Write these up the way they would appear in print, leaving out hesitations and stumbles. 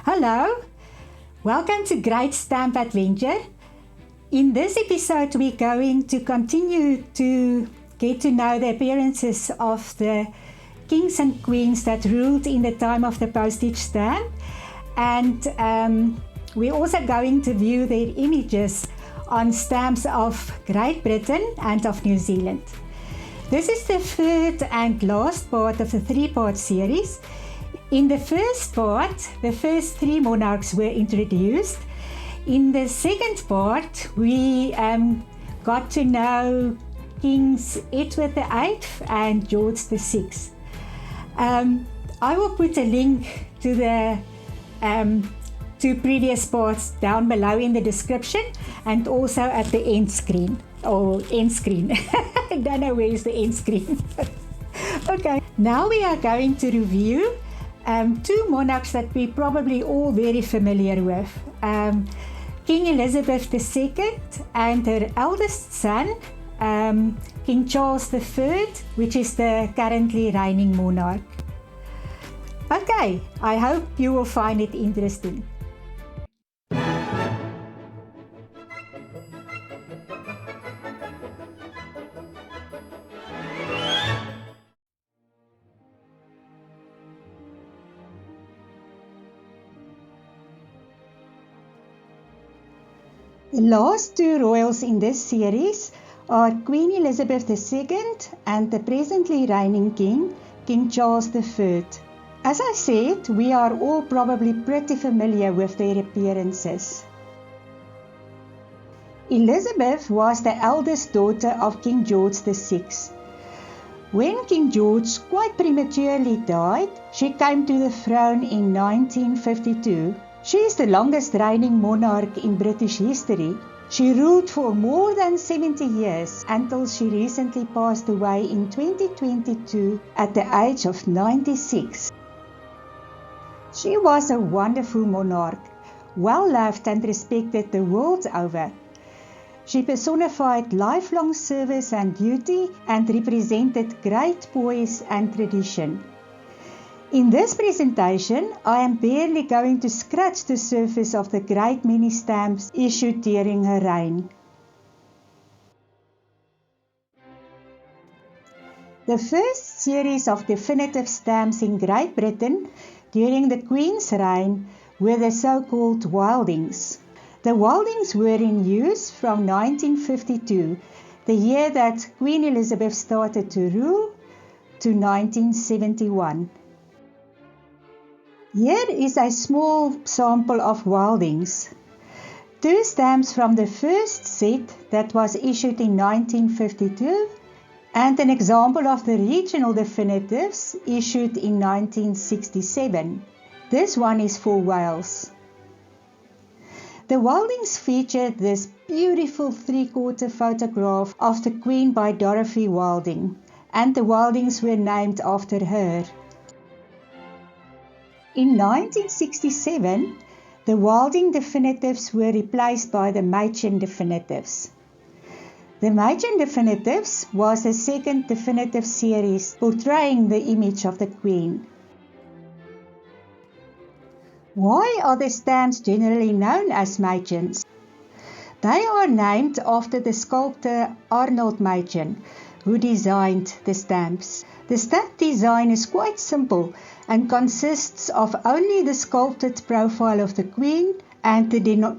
Hello, welcome to Great Stamp Adventure. In this episode, we're going to continue to get to know the appearances of the kings and queens that ruled in the time of the postage stamp, and we're also going to view their images on stamps of Great Britain and of New Zealand. This is the third and last part of the three-part series. In the first part, the first three monarchs were introduced. In the second part, we got to know Kings Edward VIII and George VI. I will put a link to the two previous parts down below in the description and also at the end screen. I don't know where is the end screen. Okay, now we are going to review two monarchs that we're probably all very familiar with. King Elizabeth II and her eldest son, King Charles III, which is the currently reigning monarch. Okay, I hope you will find it interesting. The last two royals in this series are Queen Elizabeth II and the presently reigning king, King Charles III. As I said, we are all probably pretty familiar with their appearances. Elizabeth was the eldest daughter of King George VI. When King George quite prematurely died, she came to the throne in 1952. She is the longest reigning monarch in British history. She ruled for more than 70 years until she recently passed away in 2022 at the age of 96. She was a wonderful monarch, well loved and respected the world over. She personified lifelong service and duty and represented great poise and tradition. In this presentation, I am barely going to scratch the surface of the great many stamps issued during her reign. The first series of definitive stamps in Great Britain during the Queen's reign were the so-called Wildings. The Wildings were in use from 1952, the year that Queen Elizabeth started to rule, to 1971. Here is a small sample of Wildings. Two stamps from the first set that was issued in 1952 and an example of the regional definitives issued in 1967. This one is for Wales. The Wildings featured this beautiful three-quarter photograph of the Queen by Dorothy Wilding, and the Wildings were named after her. In 1967, the Wilding definitives were replaced by the Machen definitives. The Machen definitives was the second definitive series portraying the image of the Queen. Why are the stamps generally known as Machens? They are named after the sculptor Arnold Machen, who designed the stamps. The stamp design is quite simple and consists of only the sculpted profile of the Queen and the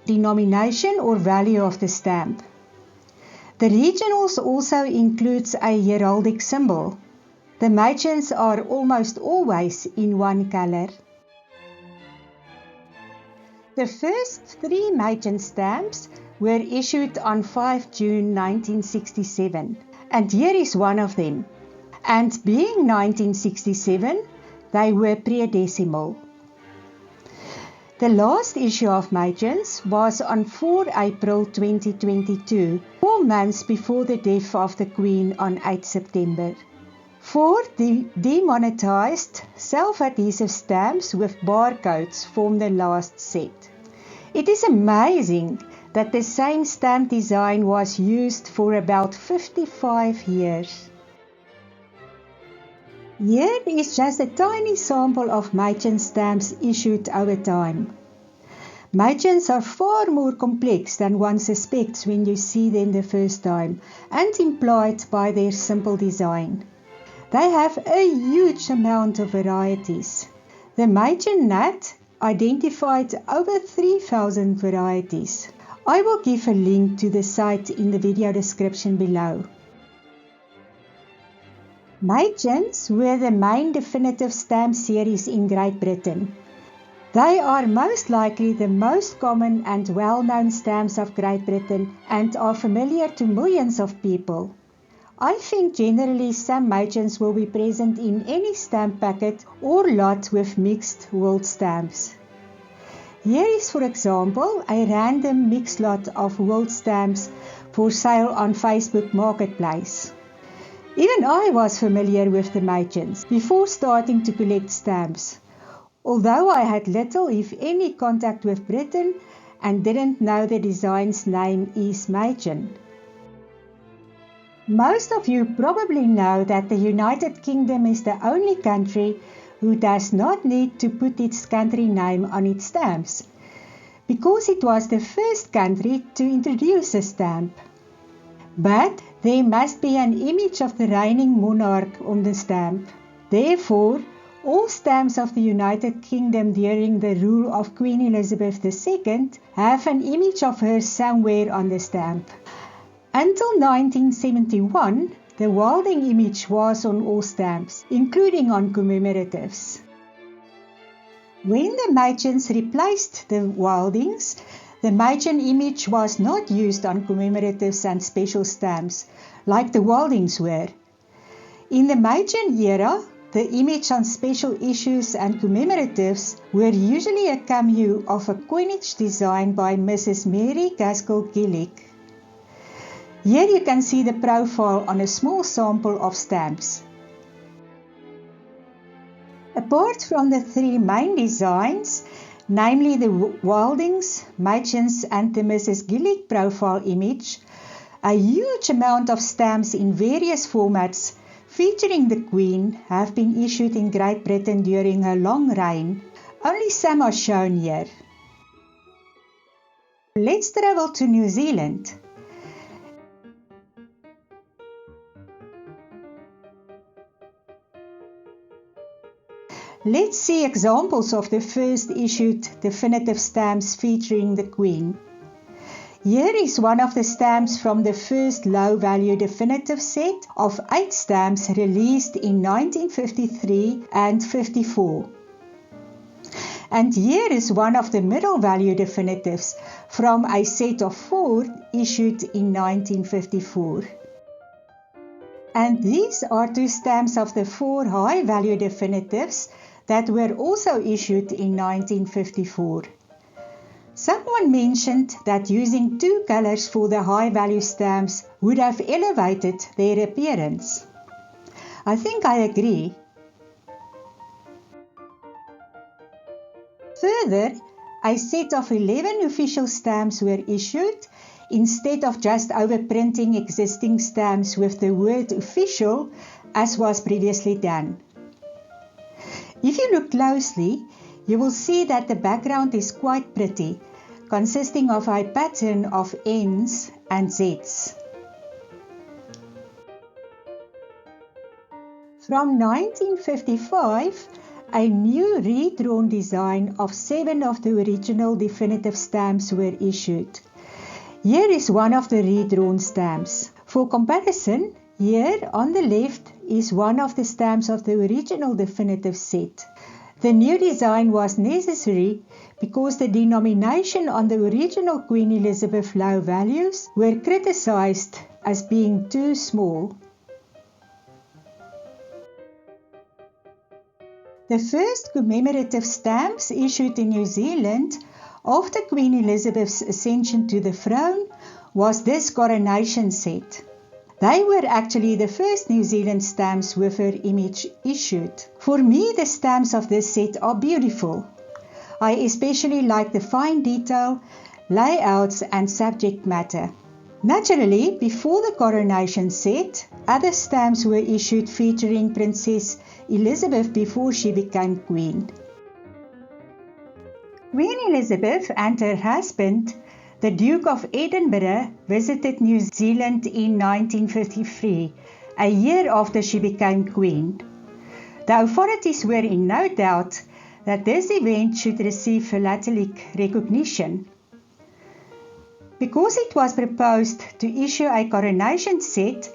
denomination or value of the stamp. The regionals also includes a heraldic symbol. The Machens are almost always in one color. The first three Machen stamps were issued on 5 June 1967, and here is one of them. And being 1967, they were pre-decimal. The last issue of Machens was on 4 April 2022, 4 months before the death of the Queen on 8 September. 4 demonetized self-adhesive stamps with barcodes form the last set. It is amazing that the same stamp design was used for about 55 years. Here is just a tiny sample of Machen stamps issued over time. Machens are far more complex than one suspects when you see them the first time and implied by their simple design. They have a huge amount of varieties. The Machen nut identified over 3,000 varieties. I will give a link to the site in the video description below. Machens were the main definitive stamp series in Great Britain. They are most likely the most common and well-known stamps of Great Britain and are familiar to millions of people. I think generally some Machens will be present in any stamp packet or lot with mixed world stamps. Here is, for example, a random mixed lot of world stamps for sale on Facebook Marketplace. Even I was familiar with the Machens before starting to collect stamps, although I had little if any contact with Britain and didn't know the design's name is Machen. Most of you probably know that the United Kingdom is the only country who does not need to put its country name on its stamps, because it was the first country to introduce a stamp. But there must be an image of the reigning monarch on the stamp. Therefore, all stamps of the United Kingdom during the rule of Queen Elizabeth II have an image of her somewhere on the stamp. Until 1971, the Wilding image was on all stamps, including on commemoratives. When the Machens replaced the Wildings, the Machen image was not used on commemoratives and special stamps, like the Wildings were. In the Machen era, the image on special issues and commemoratives were usually a cameo of a coinage design by Mrs. Mary Gaskell Gillick. Here you can see the profile on a small sample of stamps. Apart from the three main designs, namely the Wildings, Machens and the Mrs. Gillick profile image, a huge amount of stamps in various formats featuring the Queen have been issued in Great Britain during her long reign. Only some are shown here. Let's travel to New Zealand. Let's see examples of the first issued definitive stamps featuring the Queen. Here is one of the stamps from the first low-value definitive set of 8 stamps released in 1953 and 54. And here is one of the middle-value definitives from a set of 4 issued in 1954. And these are 2 stamps of the 4 high-value definitives that were also issued in 1954. Someone mentioned that using 2 colors for the high-value stamps would have elevated their appearance. I think I agree. Further, a set of 11 official stamps were issued instead of just overprinting existing stamps with the word official as was previously done. If you look closely, you will see that the background is quite pretty, consisting of a pattern of N's and Z's. From 1955, a new redrawn design of 7 of the original definitive stamps were issued. Here is one of the redrawn stamps. For comparison, here on the left is one of the stamps of the original definitive set. The new design was necessary because the denomination on the original Queen Elizabeth low values were criticized as being too small. The first commemorative stamps issued in New Zealand after Queen Elizabeth's ascension to the throne was this coronation set. They were actually the first New Zealand stamps with her image issued. For me, the stamps of this set are beautiful. I especially like the fine detail, layouts and subject matter. Naturally, before the coronation set, other stamps were issued featuring Princess Elizabeth before she became Queen. Queen Elizabeth and her husband, the Duke of Edinburgh, visited New Zealand in 1953, a year after she became Queen. The authorities were in no doubt that this event should receive philatelic recognition. Because it was proposed to issue a coronation set,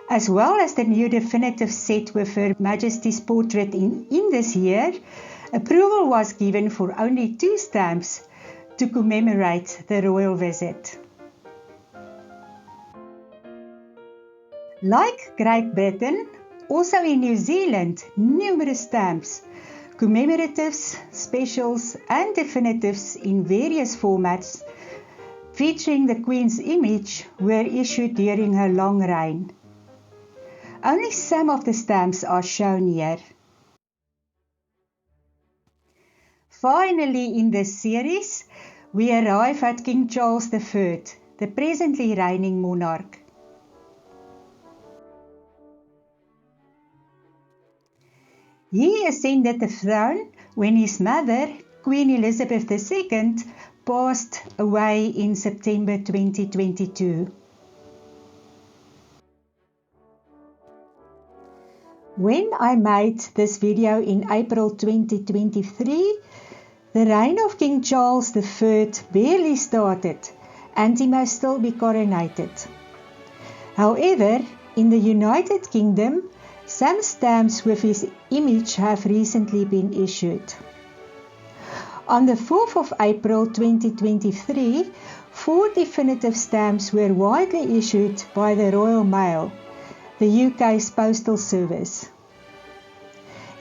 as well as the new definitive set with Her Majesty's portrait in this year, approval was given for only 2 stamps to commemorate the royal visit. Like Great Britain, also in New Zealand, numerous stamps, commemoratives, specials and definitives in various formats featuring the Queen's image were issued during her long reign. Only some of the stamps are shown here. Finally, in this series, we arrive at King Charles III, the presently reigning monarch. He ascended the throne when his mother, Queen Elizabeth II, passed away in September 2022. When I made this video in April 2023, the reign of King Charles III barely started and he must still be coronated. However, in the United Kingdom, some stamps with his image have recently been issued. On the 4th of April 2023, 4 definitive stamps were widely issued by the Royal Mail, the UK's postal service.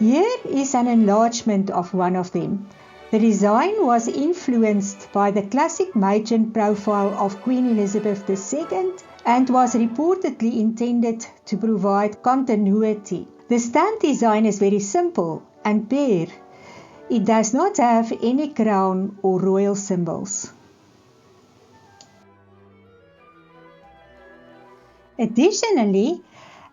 Here is an enlargement of one of them. The design was influenced by the classic Magen profile of Queen Elizabeth II and was reportedly intended to provide continuity. The stamp design is very simple and bare. It does not have any crown or royal symbols. Additionally,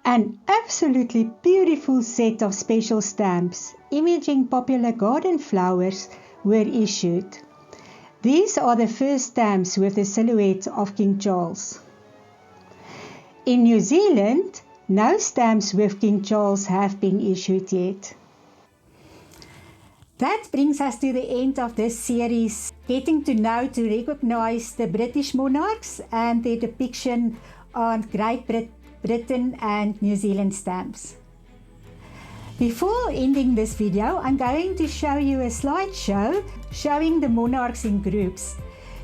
an absolutely beautiful set of special stamps imaging popular garden flowers were issued. These are the first stamps with the silhouette of King Charles. In New Zealand, no stamps with King Charles have been issued yet. That brings us to the end of this series, getting to know to recognize the British monarchs and their depiction on Great Britain and New Zealand stamps. Before ending this video, I'm going to show you a slideshow showing the monarchs in groups.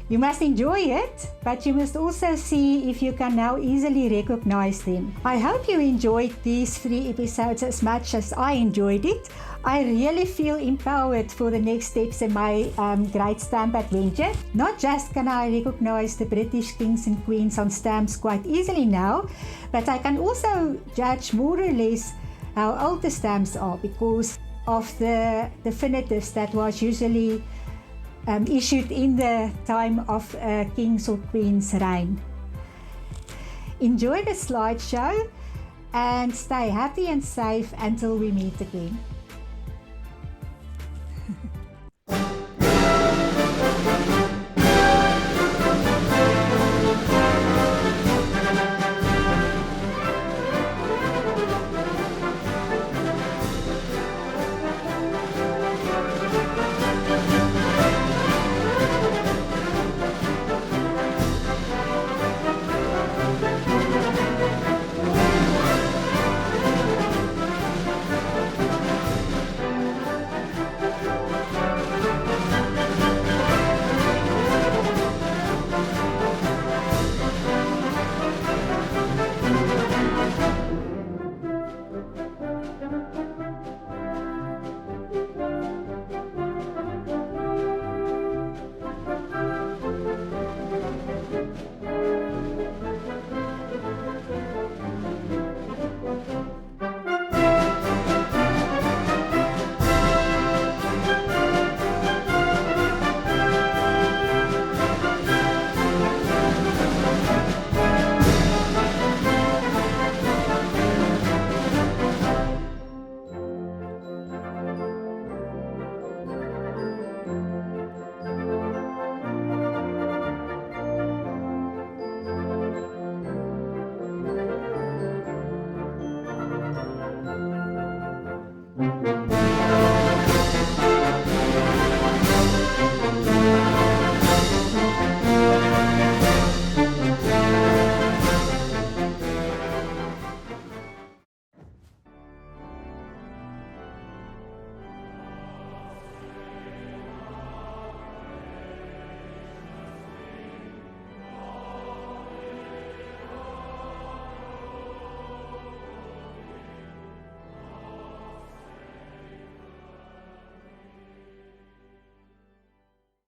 You must enjoy it, but you must also see if you can now easily recognize them. I hope you enjoyed these 3 episodes as much as I enjoyed it. I really feel empowered for the next steps in my great stamp adventure. Not just can I recognize the British kings and queens on stamps quite easily now, but I can also judge more or less how old the stamps are because of the definitives that was usually issued in the time of king's or queen's reign. Enjoy the slideshow and stay happy and safe until we meet again.